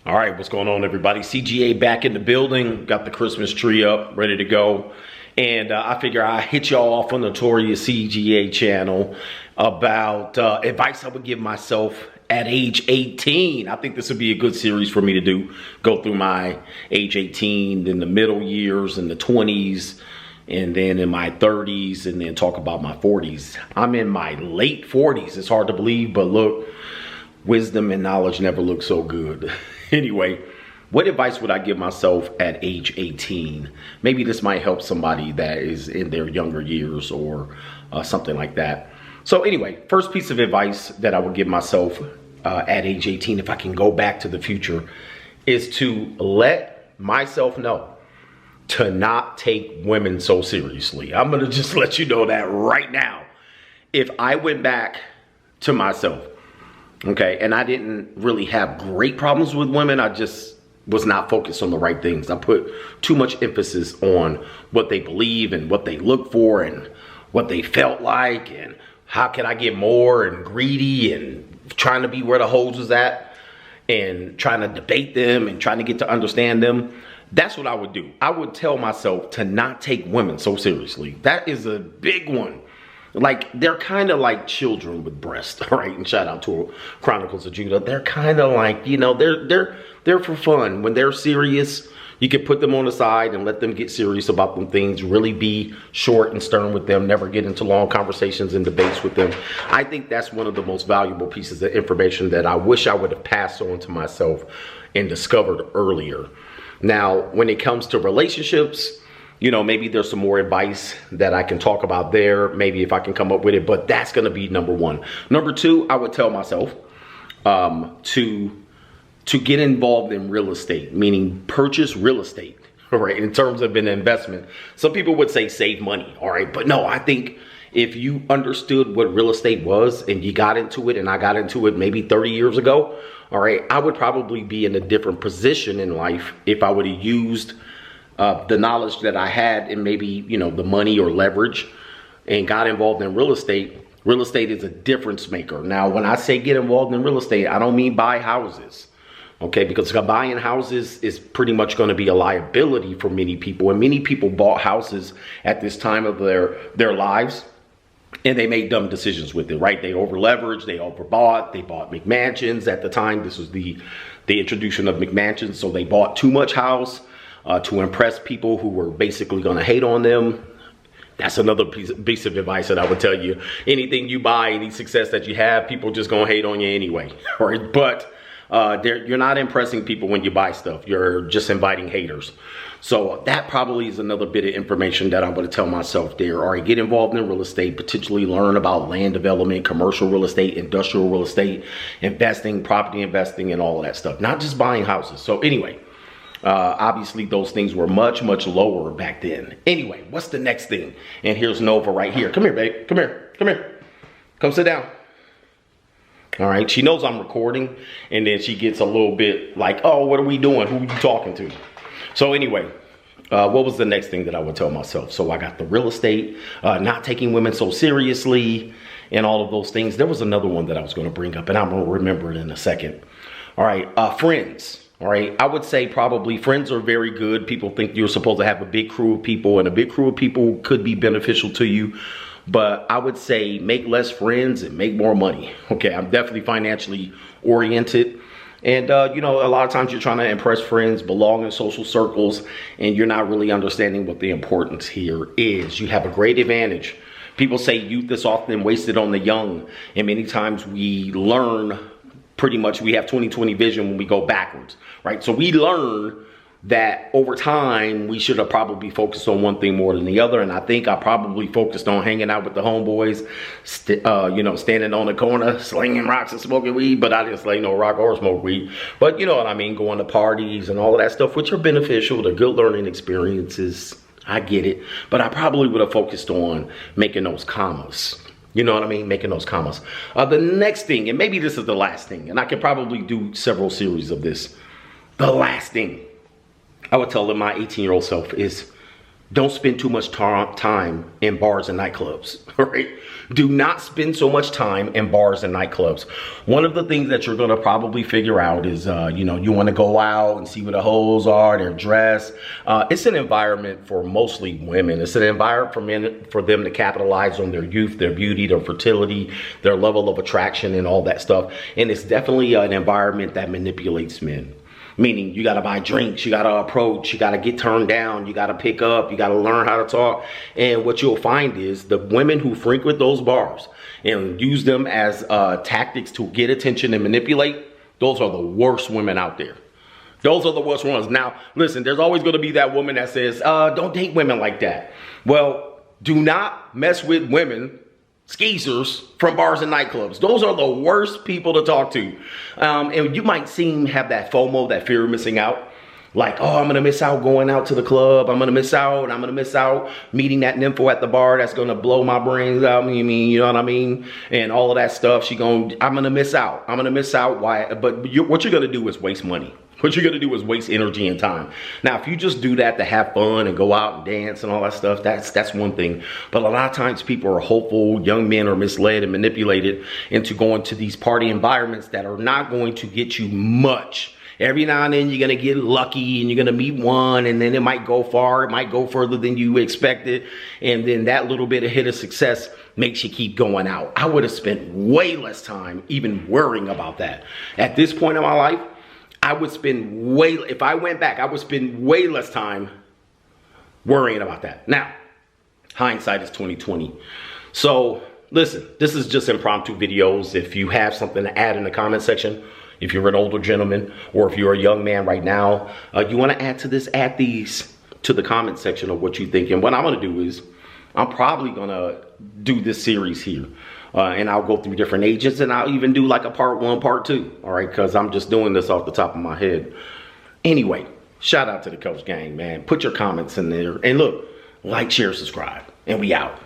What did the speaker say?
All right, what's going on, everybody? CGA back in the building. Got the Christmas tree up, ready to go. And I figure I hit y'all off on the Notorious CGA channel about advice I would give myself at age 18. I think this would be a good series for me to do. Go through my age 18, then the middle years and the 20s, and then in my 30s, and then talk about my 40s. I'm in my late 40s. It's hard to believe, but look, wisdom and knowledge never look so good. Anyway, what advice would I give myself at age 18? Maybe this might help somebody that is in their younger years or something like that. So anyway, first piece of advice that I would give myself at age 18, if I can go back to the future, is to let myself know to not take women so seriously. I'm gonna just let you know that right now. If I went back to myself, okay, and I didn't really have great problems with women, I just was not focused on the right things. I put too much emphasis on what they believe and what they look for and what they felt like and how can I get more, and greedy and trying to be where the hoes was at and trying to debate them and trying to get to understand them. That's what I would do. I would tell myself to not take women so seriously. That is a big one. Like, they're kind of like children with breasts, all right? And shout out to Chronicles of Judah. They're kind of like, you know, they're for fun. When they're serious, you can put them on the side and let them get serious about them things. Really be short and stern with them. Never get into long conversations and debates with them. I think that's one of the most valuable pieces of information that I wish I would have passed on to myself and discovered earlier. Now, when it comes to relationships, you know, maybe there's some more advice that I can talk about there, maybe if I can come up with it, but that's going to be number one. Number two, I would tell myself to get involved in real estate, meaning purchase real estate, all right, in terms of an investment. Some people would say save money, all right, but no, I think if you understood what real estate was and you got into it, and I got into it maybe 30 years ago, all right, I would probably be in a different position in life if I would have used the knowledge that I had and maybe, you know, the money or leverage and got involved in real estate. Real estate is a difference maker. Now, when I say get involved in real estate, I don't mean buy houses, okay? Because buying houses is pretty much going to be a liability for many people. And many people bought houses at this time of their lives, and they made dumb decisions with it, right? They over leveraged, they overbought, they bought McMansions at the time. This was the introduction of McMansions. So they bought too much house to impress people who were basically going to hate on them. That's another piece of advice that I would tell you. Anything you buy, any success that you have, people just going to hate on you anyway. Right? But you're not impressing people when you buy stuff. You're just inviting haters. So that probably is another bit of information that I'm going to tell myself there. All right, get involved in real estate, potentially learn about land development, commercial real estate, industrial real estate, investing, property investing, and all of that stuff. Not just buying houses. So anyway, obviously those things were much, much lower back then. Anyway, what's the next thing? And here's Nova right here. Come here, babe. Come here. Come here. Come sit down. All right. She knows I'm recording, and then she gets a little bit like, oh, what are we doing? Who are you talking to? So anyway, what was the next thing that I would tell myself? So I got the real estate, not taking women so seriously, and all of those things. There was another one that I was going to bring up, and I'm going to remember it in a second. All right. Friends. All right. I would say probably friends are very good. People think you're supposed to have a big crew of people, and a big crew of people could be beneficial to you. But I would say make less friends and make more money. Okay. I'm definitely financially oriented. And, you know, a lot of times you're trying to impress friends, belong in social circles, and you're not really understanding what the importance here is. You have a great advantage. People say youth is often wasted on the young. And many times we learn pretty much, we have 20/20 vision when we go backwards, right? So we learn that over time, we should have probably focused on one thing more than the other. And I think I probably focused on hanging out with the homeboys, you know, standing on the corner, slinging rocks and smoking weed. But I didn't slay no rock or smoke weed. But you know what I mean? Going to parties and all of that stuff, which are beneficial. They're good learning experiences. I get it. But I probably would have focused on making those commas. You know what I mean? Making those commas. The next thing, and maybe this is the last thing, and I could probably do several series of this. The last thing I would tell my 18-year-old self is don't spend too much time in bars and nightclubs, all right? Do not spend so much time in bars and nightclubs. One of the things that you're gonna probably figure out is, you know, you wanna go out and see where the hoes are, their dress. It's an environment for mostly women. It's an environment for them to capitalize on their youth, their beauty, their fertility, their level of attraction and all that stuff. And it's definitely an environment that manipulates men. Meaning you gotta buy drinks, you gotta approach, you gotta get turned down, you gotta pick up, you gotta learn how to talk. And what you'll find is the women who frequent those bars and use them as tactics to get attention and manipulate, those are the worst women out there. Those are the worst ones. Now, listen, there's always gonna be that woman that says, don't date women like that. Well, do not mess with women, skeezers, from bars and nightclubs. Those are the worst people to talk to. And you might have that FOMO, that fear of missing out. Like, oh, I'm gonna miss out going out to the club. I'm gonna miss out meeting that nympho at the bar that's gonna blow my brains out. You know what I mean? And all of that stuff. I'm gonna miss out. Why? But what you're gonna do is waste money. What you're gonna do is waste energy and time. Now, if you just do that to have fun and go out and dance and all that stuff, that's one thing. But a lot of times people are hopeful, young men are misled and manipulated into going to these party environments that are not going to get you much. Every now and then you're gonna get lucky and you're gonna meet one, and then it might go far, it might go further than you expected. And then that little bit of hit of success makes you keep going out. I would have spent way less time even worrying about that. At this point in my life, if I went back, I would spend way less time worrying about that. Now, hindsight is 2020. So listen, this is just impromptu videos. If you have something to add in the comment section, if you're an older gentleman or if you're a young man right now, you want to add these to the comment section of what you think. And what I'm going to do is I'm probably going to do this series here. And I'll go through different agents, and I'll even do like a part 1, part 2, all right? Because I'm just doing this off the top of my head. Anyway, shout out to the Coach Gang, man. Put your comments in there. And look, like, share, subscribe, and we out.